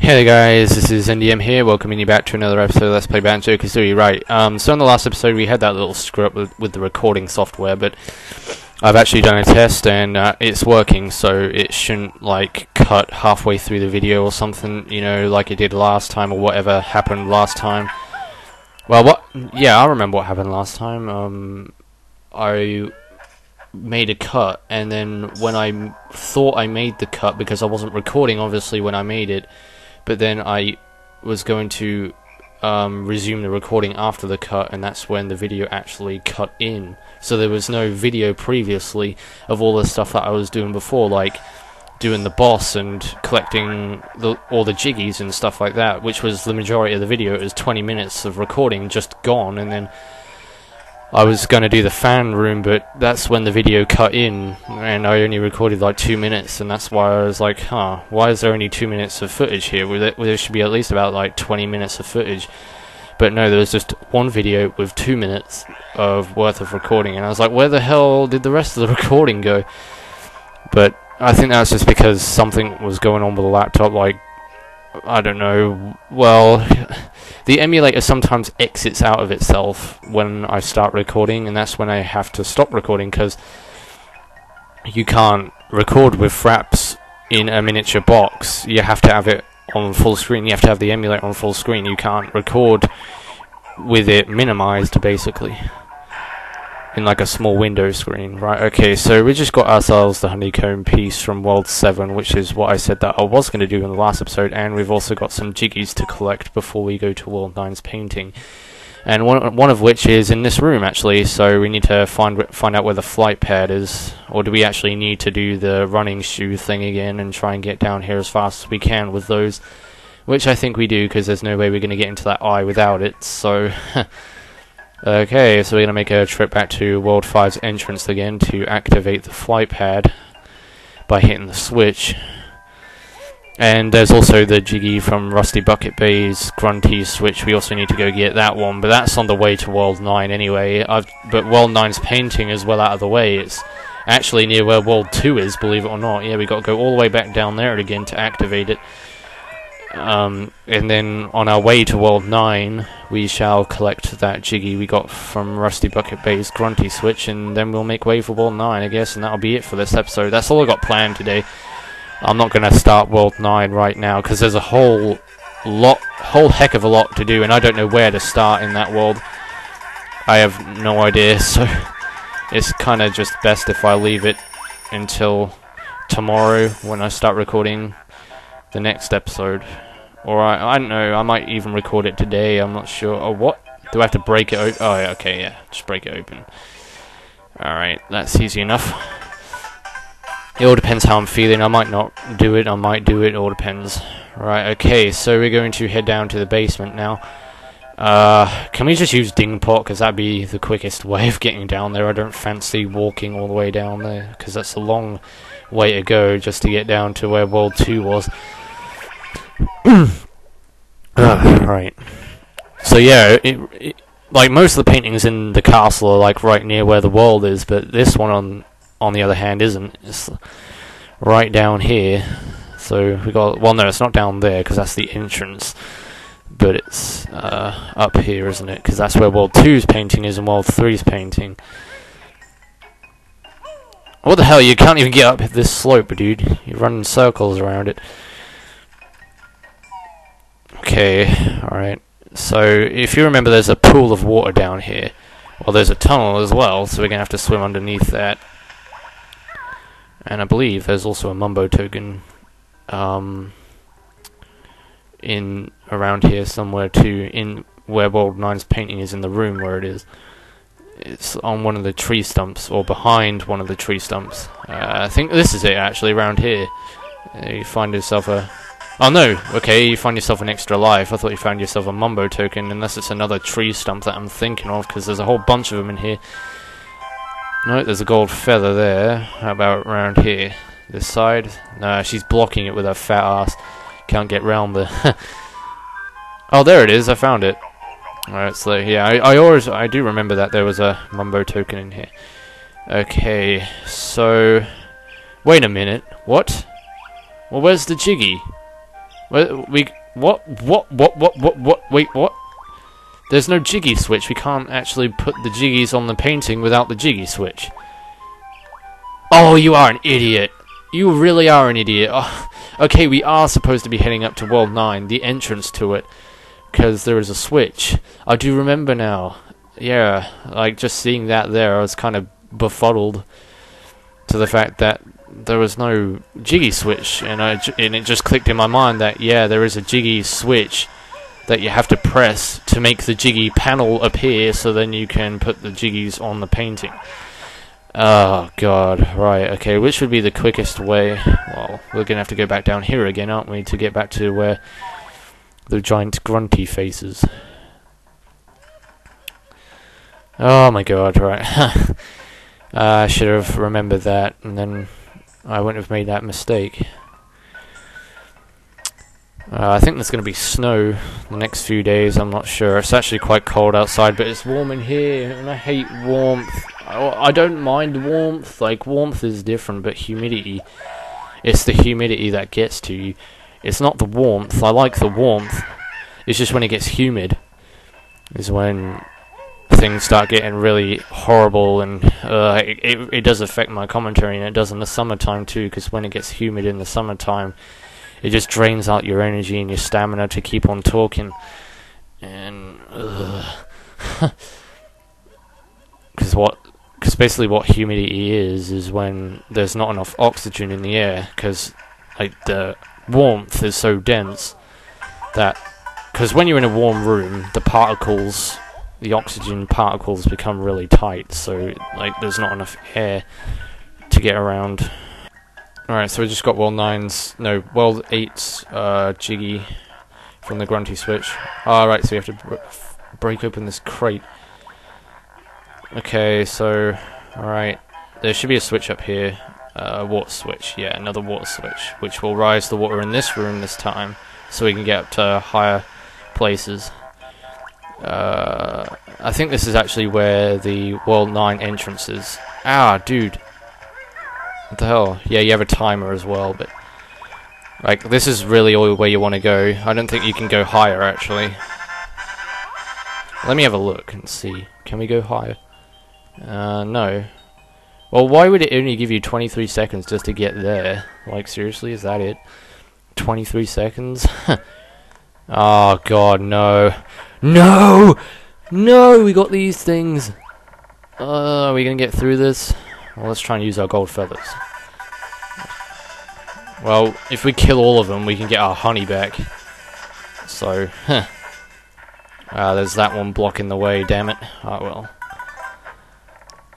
Hey guys, this is NDM here, welcoming you back to another episode of Let's Play Banjo Kazooie. Right, so in the last episode we had that little screw up with the recording software, but I've actually done a test and it's working, so it shouldn't like cut halfway through the video or something, you know, like it did last time or whatever happened last time. Well, yeah, I remember what happened last time. I made a cut, and then when I thought I made the cut, because I wasn't recording obviously when I made it, but then I was going to resume the recording after the cut, and that's when the video actually cut in. So there was no video previously of all the stuff that I was doing before, like doing the boss and collecting all the jiggies and stuff like that, which was the majority of the video. It was 20 minutes of recording just gone, and then I was going to do the fan room, but that's when the video cut in, and I only recorded like 2 minutes, and that's why I was like, why is there only 2 minutes of footage here? There should be at least about like 20 minutes of footage. But no, there was just one video with 2 minutes of worth of recording, and I was like, where the hell did the rest of the recording go? But I think that's just because something was going on with the laptop, like, I don't know, well, the emulator sometimes exits out of itself when I start recording, and that's when I have to stop recording, because you can't record with fraps in a miniature box. You have to have it on full screen, you have to have the emulator on full screen. You can't record with it minimized, basically, in like a small window screen. Right, okay, so we just got ourselves the Honeycomb Piece from World 7, which is what I said that I was going to do in the last episode, and we've also got some jiggies to collect before we go to World 9's painting. And one of which is in this room, actually, so we need to find out where the flight pad is, or do we actually need to do the running shoe thing again and try and get down here as fast as we can with those, which I think we do, because there's no way we're going to get into that eye without it, so... Okay, so we're going to make a trip back to World 5's entrance again to activate the flight pad by hitting the switch. And there's also the jiggy from Rusty Bucket Bay's Grunty switch. We also need to go get that one, but that's on the way to World 9 anyway. But World 9's painting is well out of the way. It's actually near where World 2 is, believe it or not. Yeah, we got to go all the way back down there again to activate it. And then on our way to World 9, we shall collect that jiggy we got from Rusty Bucket Bay's Grunty switch, and then we'll make way for World 9, I guess, and that'll be it for this episode. That's all I got planned today. I'm not going to start World 9 right now, because there's a whole heck of a lot to do, and I don't know where to start in that world. I have no idea, so it's kind of just best if I leave it until tomorrow when I start recording the next episode. Or I don't know, I might even record it today, I'm not sure. Oh, what? Do I have to break it open? Oh, yeah, okay, yeah, just break it open. Alright, that's easy enough. It all depends how I'm feeling. I might not do it, I might do it, it all depends. Right, okay, so we're going to head down to the basement now. Can we just use Dingpot, because that'd be the quickest way of getting down there. I don't fancy walking all the way down there, because that's a long way to go just to get down to where World 2 was. Right. So yeah, like most of the paintings in the castle are like right near where the world is, but this one on the other hand isn't. It's right down here. So we got, well, no, it's not down there because that's the entrance, but it's up here, isn't it? Because that's where World 2's painting is and World 3's painting. What the hell? You can't even get up this slope, dude. You're running circles around it. Okay, alright. So, if you remember, there's a pool of water down here. Well, there's a tunnel as well, so we're going to have to swim underneath that. And I believe there's also a Mumbo token in around here somewhere too, in where World 9's painting is, in the room where it is. It's on one of the tree stumps, or behind one of the tree stumps. I think this is it, actually, around here. You find yourself a... Oh no, okay, you find yourself an extra life. I thought you found yourself a Mumbo token, unless it's another tree stump that I'm thinking of, because there's a whole bunch of them in here. No, there's a gold feather there. How about around here? This side? Nah, she's blocking it with her fat ass. Can't get round the... Oh, there it is, I found it. Alright, so yeah, I do remember that there was a Mumbo token in here. Okay, so... Wait a minute, what? Well, where's the jiggy? Wait, what? There's no jiggy switch. We can't actually put the jiggies on the painting without the jiggy switch. Oh, you are an idiot. You really are an idiot. Oh, okay, we are supposed to be heading up to World 9, the entrance to it, because there is a switch. I do remember now. Yeah, like, just seeing that there, I was kind of befuddled to the fact that there was no jiggy switch, and it just clicked in my mind that, yeah, there is a jiggy switch that you have to press to make the jiggy panel appear, so then you can put the jiggies on the painting. Oh god, right, okay, which would be the quickest way? Well, we're gonna have to go back down here again, aren't we, to get back to where the giant grunty faces. Oh my god, right. I should have remembered that, and then I wouldn't have made that mistake. I think there's going to be snow the next few days, I'm not sure. It's actually quite cold outside, but it's warm in here, and I hate warmth. I don't mind warmth, like, warmth is different, but humidity, it's the humidity that gets to you. It's not the warmth, I like the warmth. It's just when it gets humid, is when things start getting really horrible, and it does affect my commentary, and it does in the summertime too, because when it gets humid in the summertime, it just drains out your energy and your stamina to keep on talking. And because basically what humidity is when there's not enough oxygen in the air, because like the warmth is so dense that, because when you're in a warm room, the oxygen particles become really tight, so like there's not enough air to get around. Alright, so we just got World 8's jiggy from the grunty switch. Alright, so we have to break open this crate. Okay, so, alright, there should be a switch up here. Water switch, yeah, another water switch, which will rise the water in this room this time, so we can get up to higher places. I think this is actually where the World 9 entrance is. Ah, dude. What the hell? Yeah, you have a timer as well, but like, this is really all where you want to go. I don't think you can go higher, actually. Let me have a look and see. Can we go higher? No. Well, why would it only give you 23 seconds just to get there? Like, seriously, is that it? 23 seconds? Oh god, no. No! No! We got these things! Are we gonna get through this? Well, let's try and use our gold feathers. Well, if we kill all of them, we can get our honey back. So, there's that one blocking the way, damn it. Oh well.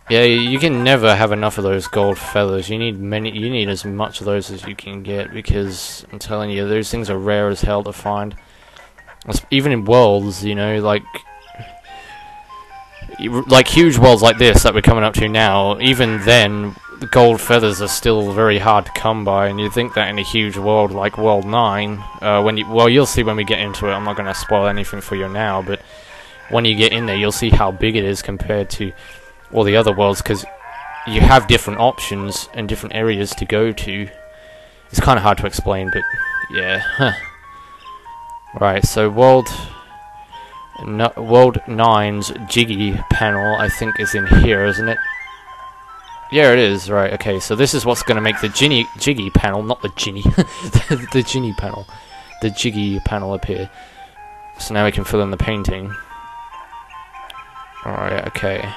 Yeah, you can never have enough of those gold feathers. You need as much of those as you can get, because I'm telling you, those things are rare as hell to find. Even in worlds, you know, like huge worlds like this that we're coming up to now, even then, the gold feathers are still very hard to come by, and you'd think that in a huge world like World 9, well, you'll see when we get into it. I'm not going to spoil anything for you now, but when you get in there, you'll see how big it is compared to all the other worlds, because you have different options and different areas to go to. It's kind of hard to explain, but yeah. Right, so World 9's jiggy panel, I think, is in here, isn't it? Yeah, it is. Right, okay, so this is what's going to make the jiggy panel, not the ginny, the ginny panel, the jiggy panel appear. So now we can fill in the painting. Alright, okay.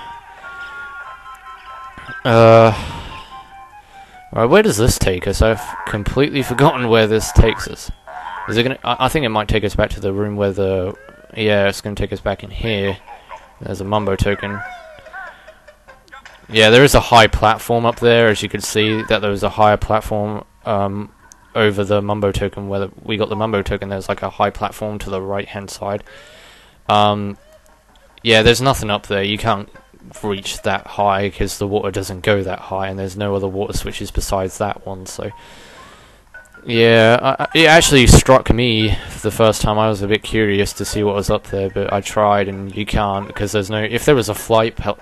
Alright, where does this take us? I've completely forgotten where this takes us. Is it gonna? I think it might take us back to the room where the... Yeah, it's gonna take us back in here. There's a Mumbo token. Yeah, there is a high platform up there, as you can see, that there was a higher platform over the Mumbo token, where we got the Mumbo token. There's like a high platform to the right-hand side. Yeah, there's nothing up there. You can't reach that high, because the water doesn't go that high, and there's no other water switches besides that one, so... Yeah, it actually struck me the first time. I was a bit curious to see what was up there, but I tried, and you can't, because there's no... If there was a flight pad,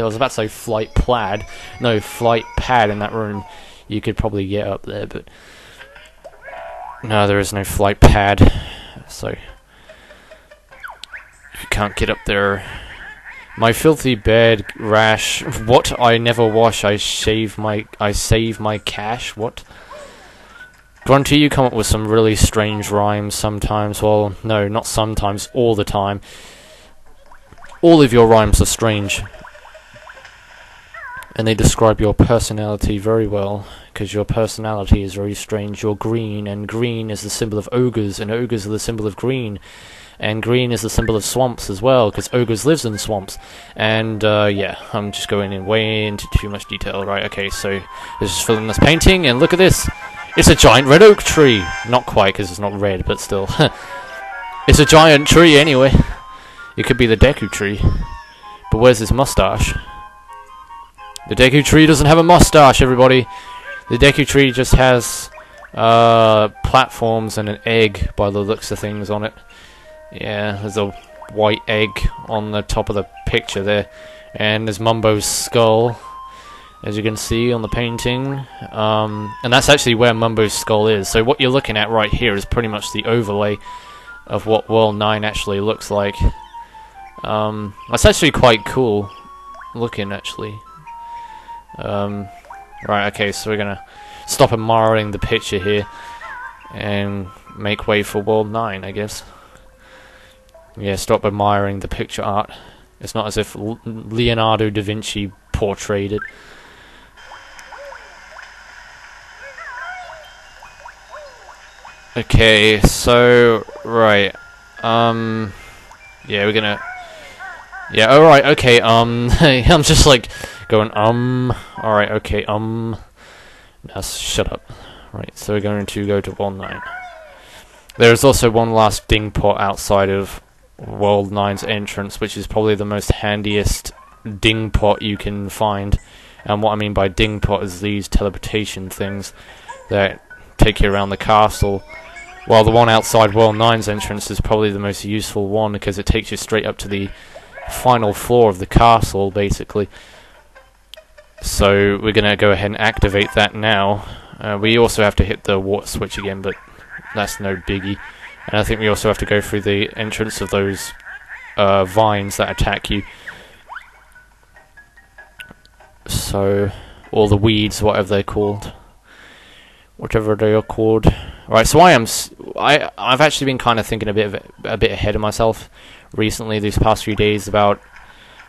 I was about to say flight plaid, no, flight pad in that room, you could probably get up there, but No, there is no flight pad, so you can't get up there. My filthy bed rash. What? I never wash. I save my cash. What? Grunty, you come up with some really strange rhymes sometimes. Well, no, not sometimes. All the time. All of your rhymes are strange. And they describe your personality very well, because your personality is very strange. You're green, and green is the symbol of ogres, and ogres are the symbol of green. And green is the symbol of swamps as well, because ogres lives in swamps. And, yeah, I'm just going in way into too much detail. Right, okay, so let's just fill in this painting, and look at this! It's a giant red oak tree! Not quite, because it's not red, but still. It's a giant tree anyway. It could be the Deku tree. But where's his mustache? The Deku tree doesn't have a mustache, everybody! The Deku tree just has, platforms and an egg, by the looks of things on it. Yeah, there's a white egg on the top of the picture there. And there's Mumbo's skull, as you can see on the painting. And that's actually where Mumbo's skull is. So what you're looking at right here is pretty much the overlay of what World 9 actually looks like. That's actually quite cool looking, actually. Right, okay, so we're gonna stop admiring the picture here and make way for World 9, I guess. Yeah, stop admiring the picture art. It's not as if Leonardo da Vinci portrayed it. Okay, so, right, yeah, we're gonna, yeah, alright, okay, I'm just like, going, alright, okay, now shut up. Right, so we're going to go to World 9. There's also one last ding pot outside of World 9's entrance, which is probably the most handiest ding pot you can find. And what I mean by ding pot is these teleportation things that take you around the castle. While the one outside World 9's entrance is probably the most useful one, because it takes you straight up to the final floor of the castle, basically. So we're going to go ahead and activate that now. We also have to hit the water switch again, but that's no biggie. And I think we also have to go through the entrance of those vines that attack you. So, or the weeds, whatever they're called. Whatever they are called. Right, so I've actually been kind of thinking a bit ahead of myself recently, these past few days, about,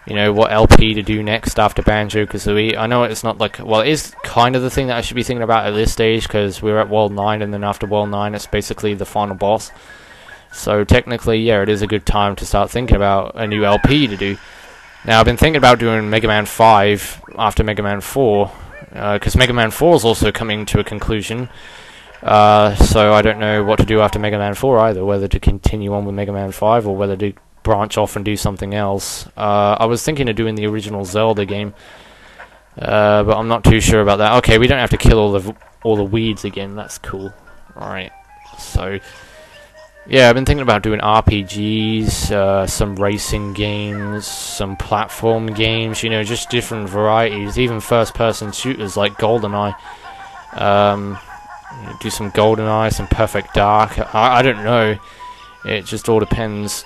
you know, what LP to do next after Banjo Kazooie. I know it's not like, well, it is kind of the thing that I should be thinking about at this stage, because we're at World 9, and then after World 9 it's basically the final boss. So technically, yeah, it is a good time to start thinking about a new LP to do. Now, I've been thinking about doing Mega Man 5 after Mega Man 4, because Mega Man 4 is also coming to a conclusion. So I don't know what to do after Mega Man 4 either, whether to continue on with Mega Man 5 or whether to branch off and do something else. I was thinking of doing the original Zelda game, but I'm not too sure about that. Okay, we don't have to kill all the weeds again. That's cool. Alright, so yeah, I've been thinking about doing RPGs, some racing games, some platform games, you know, just different varieties, even first-person shooters like GoldenEye. Do some GoldenEye, some Perfect Dark. I don't know. It just all depends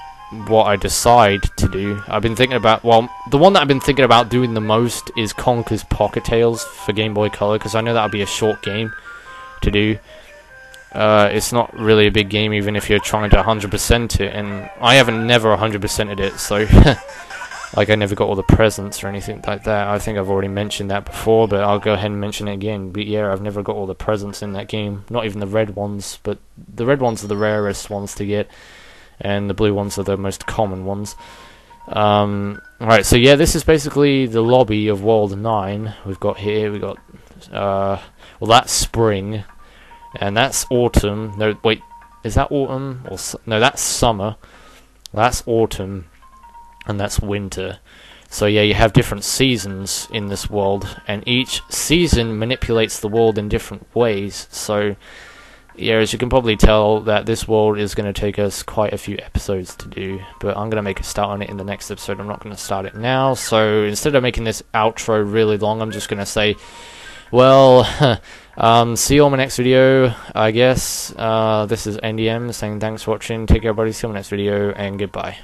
what I decide to do. I've been thinking about, well, the one that I've been thinking about doing the most is Conker's Pocket Tales for Game Boy Color, because I know that'll be a short game to do. It's not really a big game, even if you're trying to 100% it, and I haven't never 100%ed it, so like I never got all the presents or anything like that. I think I've already mentioned that before, but I'll go ahead and mention it again. But yeah, I've never got all the presents in that game, not even the red ones, but the red ones are the rarest ones to get, and the blue ones are the most common ones. Right, so yeah, this is basically the lobby of World 9. We've got well, that's spring, and that's autumn. No, wait, is that autumn? Or no, that's summer. That's autumn, and that's winter. So yeah, you have different seasons in this world, and each season manipulates the world in different ways. So yeah, as you can probably tell, that this world is going to take us quite a few episodes to do, but I'm going to make a start on it in the next episode. I'm not going to start it now, so instead of making this outro really long, I'm just going to say, Well, see you on my next video, I guess. This is NDM saying thanks for watching. Take care, everybody. See you on my next video, and goodbye.